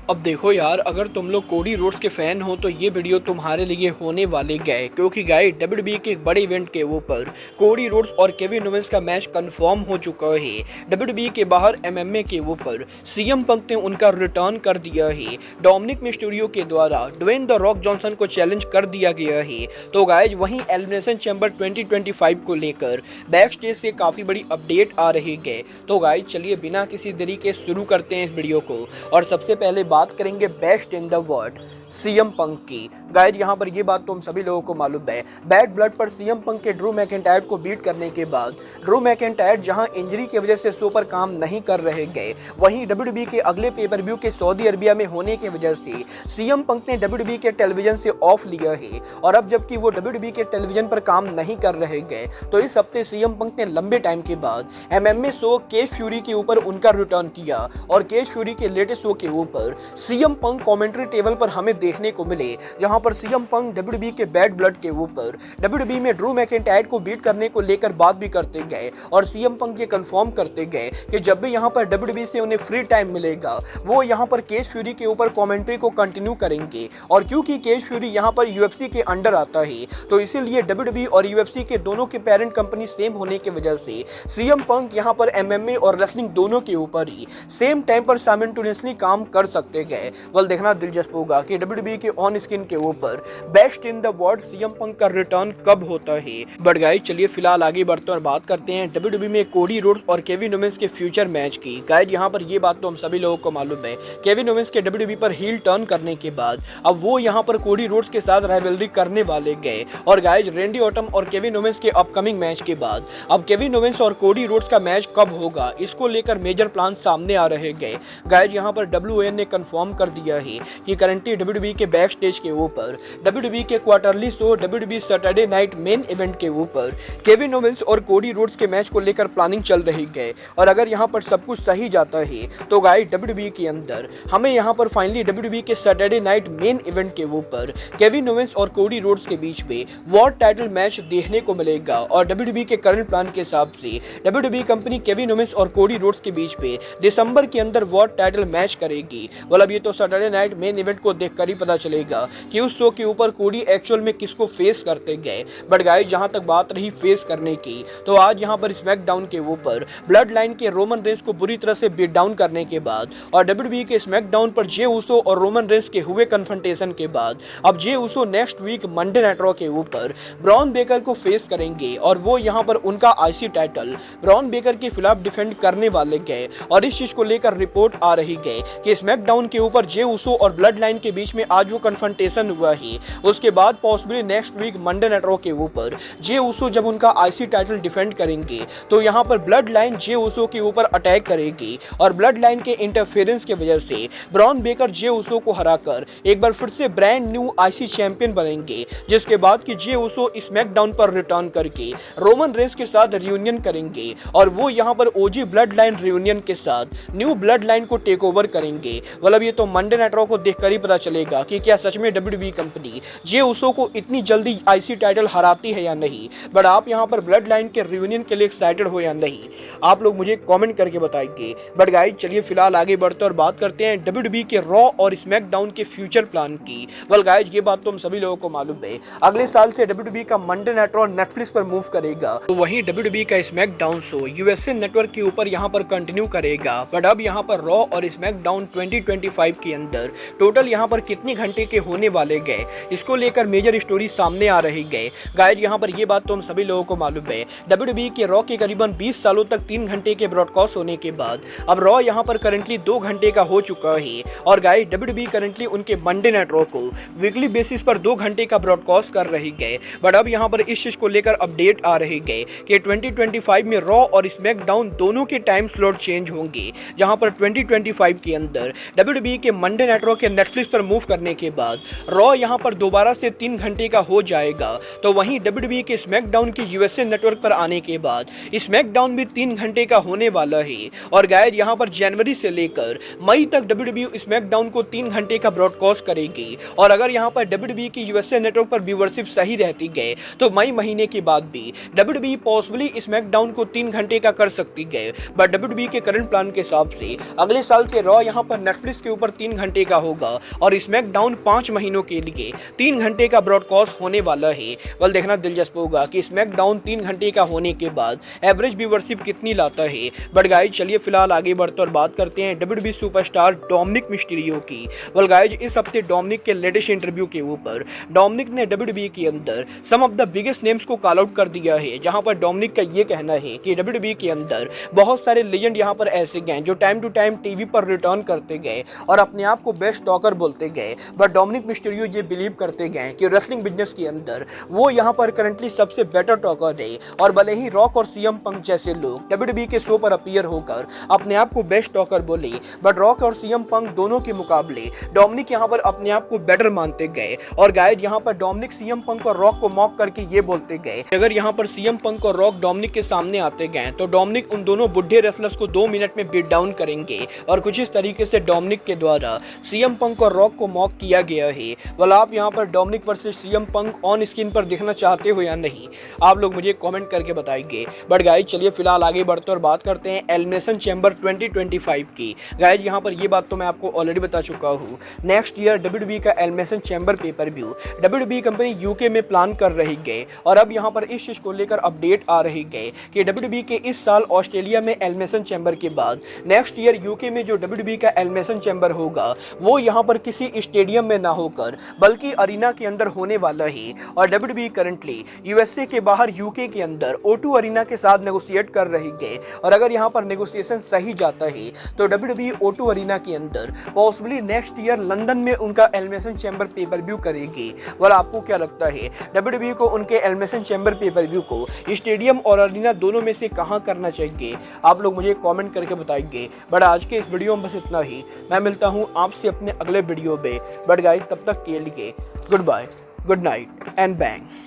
अब देखो यार, अगर तुम लोग कोडी रोड्स के फैन हो तो ये वीडियो तुम्हारे लिए होने वाले गए, क्योंकि गाइस डब्ल्यूडब्ल्यूई के एक बड़े इवेंट के ऊपर कोडी रोड्स और केविन ओवेंस का मैच कंफर्म हो चुका है। डब्ल्यूडब्ल्यूई के बाहर एमएमए के ऊपर सीएम पंक ने उनका रिटर्न कर दिया है। डोमिनिक मिस्टीरियो के द्वारा ड्वेन द रॉक जॉनसन को चैलेंज कर दिया गया है। तो गाइस वहीं एलिमिनेशन चैम्बर 2025 को लेकर बैक स्टेज से काफी बड़ी अपडेट आ रही है। तो गाइस चलिए बिना किसी देरी के शुरू करते हैं इस वीडियो को, और सबसे पहले बात करेंगे best in the world CM Punk की। गाइस यहाँ पर ये बात तो हम सभी लोगों को मालूम है, बैड ब्लड पर सीएम पंक के ड्रू मैकिंटायर को बीट करने के बाद ड्रू मैकिंटायर जहां इंजरी की वजह से शो पर काम नहीं कर रहे गए, वहीं डब्ल्यूडब्ल्यूई के अगले पेपर व्यू के सऊदी अरबिया में होने की वजह से सीएम पंक ने डब्ल्यूडब्ल्यूई के टेलीविजन से ऑफ लिया है। और अब जबकि वो डब्ल्यूडब्ल्यूई के टेलीविजन पर काम नहीं कर रहे गए, तो इस हफ्ते सीएम पंक ने लंबे टाइम के बाद एमएमए शो केज फ्यूरी के ऊपर उनका रिटर्न किया। और केज फ्यूरी के लेटेस्ट शो के ऊपर सीएम पंक कमेंट्री टेबल पर हमें देखने को मिले, जहां पर सीएम पंक डब्ल्यूडब्ल्यूई के बैड ब्लड के ऊपर डब्ल्यूडब्ल्यूई में ड्रू मैकिंटायर को बीट करने को लेकर बात भी करते गए। और सीएम पंक ये कंफर्म करते गए कि जब भी यहां पर डब्ल्यूडब्ल्यूई से उन्हें फ्री टाइम मिलेगा, वो यहां पर केज फ्यूरी के ऊपर कमेंट्री को कंटिन्यू करेंगे। और क्योंकि केज फ्यूरी यहां पर यूएफसी के अंडर आता है, तो इसीलिए डब्ल्यूडब्ल्यूई और यूएफसी के दोनों के पेरेंट कंपनी सेम होने की वजह से सीएम पंक यहां पर एमएमए और रेसलिंग दोनों के ऊपर ही सेम टाइम पर साइमल्टेनियसली काम कर सकते गए। वल देखना दिलचस्प होगा कि डब्ल्यूडब्ल्यूई के ऑन स्क्रीन के ऊपर best in the world CM Punk का रिटर्न कब होता है। बट गाइस चलिए फिलहाल आगे बढ़ते और बात करते हैं डब्ल्यूडब्ल्यूई में कोडी रोड्स और केविन ओवेंस के फ्यूचर मैच की। गाइस यहाँ पर ये बात तो हम सभी लोगों को मालूम है, केविन ओवेंस के डब्ल्यूडब्ल्यूई पर हील टर्न करने के बाद अब वो यहाँ पर कोडी रोड्स के साथ राइवलरी करने वाले गए। और गाइस रेंडी ऑटम और केविन ओवेंस के अपकमिंग मैच के बाद अब केविन ओवेंस और कोडी रोड्स का मैच कब होगा, इसको लेकर मेजर प्लान सामने आ रहे गए। गाइस यहाँ पर डब्ल्यूएन ने कंफर्म कर दिया है कि करंटली डब्ल्यूडब्ल्यूई के बैक स्टेज के ऊपर डब्ल्यूडब्ल्यूई के quarterly show WWE Saturday night main event के ऊपर केविन ओवेंस और कोडी रोड्स के मैच को लेकर प्लानिंग चल रही है। और अगर यहाँ पर सब कुछ सही जाता है तो गाइस डब्ल्यूडब्ल्यूई के अंदर हमें यहाँ पर फाइनली डब्ल्यूडब्ल्यूई के सैटरडे नाइट मेन इवेंट के ऊपर केविन ओवेंस और कोडी रोड्स के बीच में वर्ल्ड टाइटल मैच देखने को मिलेगा। और डब्ल्यूडब्ल्यूई के करंट प्लान के हिसाब से डब्ल्यूडब्ल्यूई कंपनी केविन ओवेंस और कोडी रोड्स के बीच में दिसंबर के अंदर वर्ल्ड टाइटल मैच करेगी। मतलब ये तो सैटरडे नाइट मेन इवेंट को देखकर ही पता चलेगा कि उस शो के ऊपर कोडी एक्चुअल में किसको फेस करते गए। बट गाइस जहां तक बात रही फेस करने की, तो आज यहां पर स्मैकडाउन के ऊपर ब्लड लाइन के रोमन रेंस को बुरी तरह से बीट डाउन करने के बाद और डब्ल्यूडब्ल्यूई के स्मैकडाउन पर जे उसो और रोमन रेंस के हुए कन्फ्रंटेशन के बाद अब Jey Uso next week Monday night Raw के ऊपर ब्रॉन बेकर को फेस करेंगे। और वो यहां पर उनका आईसी टाइटल ब्रॉन बेकर के खिलाफ डिफेंड करने वाले गए। और इस चीज को लेकर रिपोर्ट आ रही है कि स्मैकडाउन के ऊपर जे उसो और ब्लड लाइन के बीच में आज वो कन्फ्रंटेशन हुआ है। उसके बाद possibly next week Monday night Raw के ऊपर जे उसो जब उनका आईसी टाइटल डिफेंड करेंगे, तो यहाँ पर ब्लड लाइन जे उसो के ऊपर अटैक करेगी। और ब्लड लाइन के इंटरफेरेंस की वजह से ब्रॉन बेकर जे उसो को हराकर एक बार फिर से ब्रांड न्यू आईसी चैंपियन बनेंगे। जिसके बाद कि जे उसो स्मैकडाउन पर रिटर्न करके रोमन रेंस के साथ रियूनियन करेंगे। और वो यहाँ पर ओजी ब्लड लाइन रियूनियन के साथ न्यू ब्लड लाइन को टेक ओवर करेंगे। मतलब ये तो मंडे नाइट रॉ को देखकर ही पता चलेगा कि क्या सच में डब्ल्यूडब्ल्यूई कंपनी जे उसो को इतनी जल्दी आईसी टाइटल हराती है या नहीं। बट आप यहाँ पर ब्लड लाइन के रियूनियन के लिए एक्साइटेड हो या नहीं, आप लोग मुझे कमेंट करके बताएंगे। बट गाइस चलिए फिलहाल आगे बढ़ते और बात करते हैं डब्ल्यूडब्ल्यूई के रॉ और स्मैकडाउन के फ्यूचर प्लान की। वेल गाइस ये बात तो हम सभी लोगों को मालूम है, अगले साल से डब्ल्यूडब्ल्यूई का मंडे नाइट रॉ नेटफ्लिक्स पर मूव करेगा। तो वहीं डब्ल्यूडब्ल्यूई का स्मैकडाउन शो यूएसए नेटवर्क के ऊपर यहाँ पर कंटिन्यू करेगा। बट अब यहाँ पर रॉ और स्मैकडाउन 2025 के अंदर टोटल यहाँ पर कितने घंटे के होने वाले गए, इसको लेकर मेजर स्टोरी सामने आ रही गए। गाइस यहाँ पर ये बात तो हम सभी लोगों को मालूम है, डब्ल्यूडब्ल्यूई के रॉ के करीबन 20 सालों तक 3 घंटे के ब्रॉडकास्ट होने के बाद अब रॉ यहाँ पर करंटली 2 घंटे का हो चुका है। और गाइस डब्ल्यूडब्ल्यूई करंटली उनके मंडे नाइट रॉ को वीकली बेसिस पर 2 घंटे का ब्रॉडकास्ट कर रही गए। बट अब यहाँ पर इस चीज को लेकर अपडेट आ रही गए कि 2025 में रॉ और स्मैकडाउन दोनों के टाइम स्लॉट चेंज होंगे। जहां पर 2025 के अंदर डब्ल्यूडब्ल्यूई के मंडे नाइट रॉ के नेटफ्लिक्स पर मूव करने के बाद रॉ यहां पर दोबारा से 3 घंटे का हो जाएगा, तो वहीं WWE के स्मैकडाउन के यूएसए नेटवर्क पर आने के बाद स्मैकडाउन भी 3 घंटे का होने वाला है। और गाइस यहां पर जनवरी से लेकर मई तक WWE स्मैकडाउन को 3 घंटे का ब्रॉडकास्ट करेगी। और अगर यहां पर WWE की यूएसए नेटवर्क पर व्यूअरशिप सही रहती गए तो मई महीने के बाद भी WWE पॉसिबली स्मैकडाउन को 3 घंटे का कर सकती गए। बट WWE के करंट प्लान के हिसाब से अगले साल से रॉ यहां पर नेटफ्लिक्स के ऊपर 3 घंटे का होगा और स्मैकडाउन 5 महीनों के लिए 3 घंटे का ब्रॉडकास्ट होने वाला है। वेल देखना दिलचस्प होगा कि स्मैकडाउन 3 घंटे का होने के बाद एवरेज व्यूअरशिप कितनी लाता है। बट गाइज चलिए फिलहाल आगे बढ़ते और बात करते हैं WWE सुपरस्टार डोमिनिक मिस्टीरियो की। वेल गाइज इस हफ्ते डोमिनिक के लेटेस्ट इंटरव्यू के ऊपर डोमिनिक ने WWE के अंदर सम ऑफ द बिगेस्ट नेम्स को कॉल आउट कर दिया है, जहां पर डोमिनिक का ये कहना है कि WWE के अंदर बहुत सारे लेजेंड यहां पर ऐसे गए जो टाइम टू टाइम टीवी पर रिटर्न करते गए और अपने आप को बेस्ट टॉकर बोलते गए। बट डोमिनिक मिस्टीरियो ये बिलीव करते गए कि रेसलिंग बिजनेस के अंदर वो यहां पर करंटली सबसे बेटर टॉकर है और भले ही रॉक और सीएम पंक जैसे लोग WWE के शो पर अपीयर होकर अपने आप को बेस्ट टॉकर बोले, बट रॉक और सीएम पंक दोनों के मुकाबले डोमिनिक यहां पर अपने आप को बेटर मानते गए। और गाइस यहां पर डोमिनिक सीएम पंक और रॉक को मॉक करके ये बोलते गए अगर यहां पर सीएम पंक और रॉक डोमिनिक के सामने आते गए तो डोमिनिक उन दोनों बुढ़े रेसलर्स को 2 मिनट में बीट डाउन करेंगे। और कुछ इस तरीके से डोमिनिक के द्वारा सीएम पंक और रॉक को मॉक किया गया है। वाल आप यहां पर Dominik versus CM Punk on screen पर देखना चाहते हो या नहीं, आप लोग मुझे कमेंट करके बताएंगे। बट गाइस चलिए फिलहाल आगे बढ़ते और बात करते हैं एलिमिनेशन चैम्बर 2025 की। गाइस यहां पर ये बात तो मैं आपको ऑलरेडी बता चुका हूं, नेक्स्ट ईयर WWE का elimination chamber pay per view WWE company UK में प्लान कर रही है। और अब यहां पर इस चीज को लेकर अपडेट आ रही है कि WWE के इस साल ऑस्ट्रेलिया में एलिमिनेशन चैम्बर के बाद नेक्स्ट ईयर यूके में जो WWE का एलिमिनेशन चैम्बर होगा वो यहां पर किसी स्टेडियम में ना होकर बल्कि अरीना के अंदर होने वाला है। और WWE करंटली यूएसए के बाहर यूके के अंदर O2 अरीना के साथ नेगोशिएट कर रही है। और अगर यहां पर नेगोशिएशन सही जाता है तो WWE O2 अरीना के अंदर पॉसिबली नेक्स्ट ईयर लंदन में उनका एलिमिनेशन चैम्बर पेपर व्यू करेगी। और आपको क्या लगता है WWE को उनके एलिमिनेशन चैम्बर पेपर व्यू को स्टेडियम और अरीना दोनों में से कहां करना चाहिए, आप लोग मुझे कमेंट करके बताएंगे। बट आज के इस वीडियो में बस इतना ही, मैं मिलता हूं आपसे अपने अगले वीडियो में। बट गाइस तब तक के लिए goodbye, good night and bang.